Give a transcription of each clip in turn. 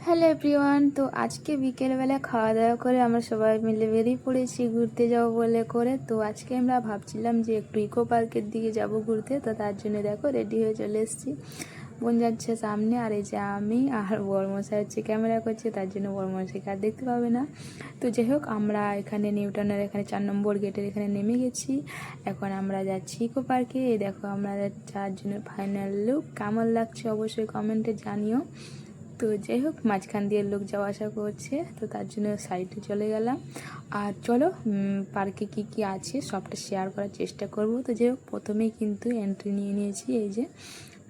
Hello everyone. তো আজকে বিকেলবেলা খাওয়া দাওয়া করে আমরা সবাই মিলে বেরিয়ে পড়েছি ঘুরতে যাবো বলে করে। তো আজকে আমরা ভাবছিলাম যে একটু ইকো পার্কের দিকে যাব ঘুরতে। তো তার জন্য দেখো রেডি হয়ে চলে এসেছি। বোন যাচ্ছে সামনে, আর এই যে আমি আর বড়মশাই হচ্ছে ক্যামেরা করছে, তার জন্য বড়মশাইকে আর দেখতে পাবে না। তো যাই হোক, আমরা এখানে নিউটনের এখানে 4 নম্বর গেটের এখানে নেমে গেছি। এখন আমরা যাচ্ছি ইকো পার্কে। এই দেখো আমরা চারজনের ফাইনাল লুক। কেমন লাগছে অবশ্যই কমেন্টে জানিও। তো যাই হোক, মাঝখান দিয়ে লোক যাওয়া আসা করছে, তো তার জন্য সাইডে চলে গেলাম। আর চলো পার্কে কি কি আছে সবটা শেয়ার করার চেষ্টা করব। তো যাই হোক, প্রথমেই কিন্তু এন্ট্রি নিয়ে নিয়েছি। এই যে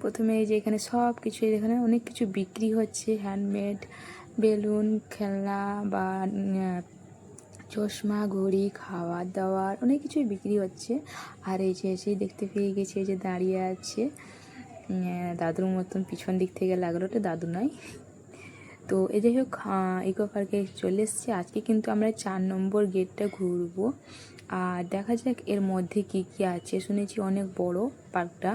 প্রথমে এই যে এখানে সব কিছু, এখানে অনেক কিছু বিক্রি হচ্ছে, হ্যান্ডমেড বেলুন, খেলনা বা চশমা, ঘড়ি, খাবার দাবার অনেক কিছুই বিক্রি হচ্ছে। আর এই যে এসেই দেখতে পেয়ে গেছি এই যে দাঁড়িয়ে আছে দাদুর মতন, পিছন দিক থেকে লাগলো, ওটা দাদু নয়। তো এই যাই হোক, ইকো পার্কে চলে এসেছি। আজকে কিন্তু আমরা 4 নম্বর গেটটা ঘুরবো, আর দেখা যাক এর মধ্যে কি কি আছে। শুনেছি অনেক বড় পার্কটা,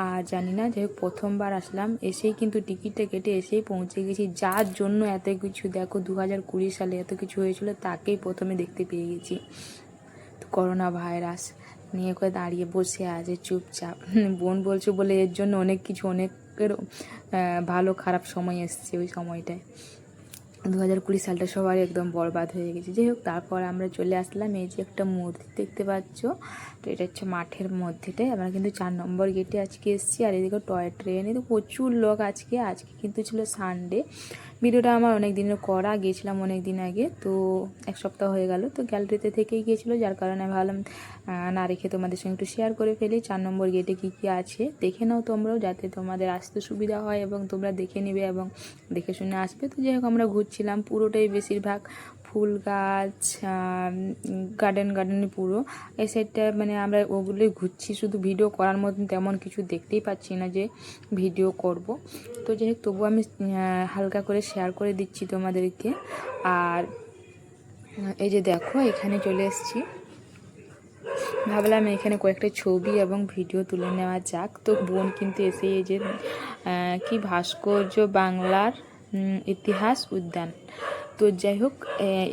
আর জানি না। যাই হোক, প্রথমবার আসলাম, এসেই কিন্তু টিকিটটা কেটে এসেই পৌঁছে গেছি। যার জন্য এত কিছু দেখো, 2020 সালে এত কিছু হয়েছিল, তাকেই প্রথমে দেখতে পেয়ে গেছি। তো করোনা ভাইরাস নিয়ে করে দাঁড়িয়ে বসে আছে চুপচাপ। বোন বলছে বলে এর জন্য অনেক কিছু, অনেকের ভালো খারাপ সময় এসছে ওই সময়টায়। 2020 সালটা সবার একদম বরবাদ হয়ে গেছে। যাই হোক, তারপর আমরা চলে আসলাম। এই যে একটা মূর্তি দেখতে পাচ্ছ, তো এটা হচ্ছে মাঠের মধ্যেটাই। আমরা কিন্তু 4 নম্বর গেটে আজকে এসেছি। আর এদিকে টয় ট্রেনে তো প্রচুর লোক আজকে কিন্তু ছিল সানডে। ভিডিওটা আমার অনেক দিনের করা, গিয়েছিলাম অনেক দিন আগে, তো 1 সপ্তাহ হয়ে গেল। তো গ্যালারিতে থেকেই গিয়েছিলো, যার কারণে আমি ভাবলাম না রেখে তোমাদের সঙ্গে একটু শেয়ার করে ফেলি 4 নম্বর গেটে কী কী আছে। দেখে নাও তোমরাও, যাতে তোমাদের আসতে সুবিধা হয় এবং তোমরা দেখে নেবে এবং দেখে শুনে আসবে। তো যাই হোক, আমরা ঘুরছিলাম পুরোটাই বেশিরভাগ ফুল গাছ, গার্ডেনই পুরো এই সাইডটা। মানে আমরা ওগুলোই ঘুরছি, শুধু ভিডিও করার মতন তেমন কিছু দেখতেই পাচ্ছি না যে ভিডিও করব। তো যাই হোক, তবু আমি হালকা করে শেয়ার করে দিচ্ছি তোমাদেরকে। আর এই যে দেখো, এখানে চলে এসেছি, ভাবলাম এখানে কয়েকটা ছবি এবং ভিডিও তুলে নেওয়া যাক। তো বোন কিন্তু এসে এই যে কি ভাস্কর্য বাংলার ইতিহাস উদ্যান। তো যাই হোক,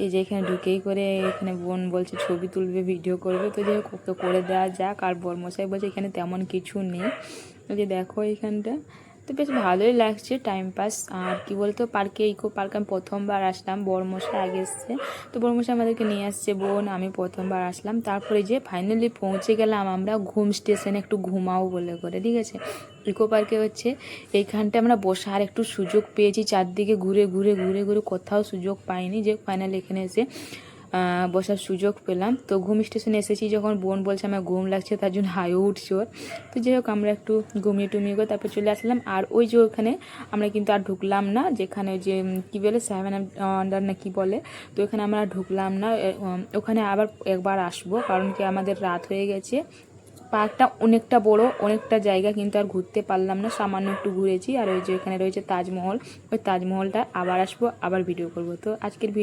এই যে এখানে ঢুকেই করে এখানে বোন বলছে ছবি তুলবে, ভিডিও করবে। তো যাই হোক, তো করে দেওয়া যাক। আর বর্মশাই বলছে এখানে তেমন কিছু নেই। তো যে দেখো এখানটা, তো বেশ ভালোই লাগছে, টাইম পাস। আর কি বলতো, ইকো পার্কে আমি প্রথমবার আসলাম, বড়মশাই আগে এসছে। তো বড়মশাই আমাদেরকে নিয়ে আসছে, বোন আমি প্রথমবার আসলাম। তারপরে যে ফাইনালি পৌঁছে গেলাম আমরা ঘুম স্টেশনে, একটু ঘুমাও বলে করে, ঠিক আছে। ইকো পার্কে হচ্ছে এইখানটা আমরা বসার একটু সুযোগ পেয়েছি, চারদিকে ঘুরে ঘুরে ঘুরে ঘুরে কোথাও সুযোগ পাইনি, যে ফাইনালি এখানে এসে বসার সুযোগ পেলাম। তো ঘুম স্টেশনে এসেছি যখন, বোন বলছে আমার ঘুম লাগছে, তার জন্য হাইও উঠছে ওর। তো যাই হোক, আমরা একটু ঘুমিয়ে টুমিয়ে করে তারপর চলে আসলাম। আর ওই যে ওখানে আমরা কিন্তু আর ঢুকলাম না, যেখানে ওই যে কী বলে 7 আন্ডার না কি বলে, তো ওখানে আমরা ঢুকলাম না। ওখানে আবার একবার আসবো, কারণ কি আমাদের রাত হয়ে গেছে। পার্কটা অনেকটা বড়, অনেকটা জায়গা, কিন্তু আর ঘুরতে পারলাম না, সামান্য একটু ঘুরেছি। আর ওই যে এখানে রয়েছে তাজমহল, ওই তাজমহলটা আবার আসবো, আবার ভিডিও করব। তো আজকের ভিডিও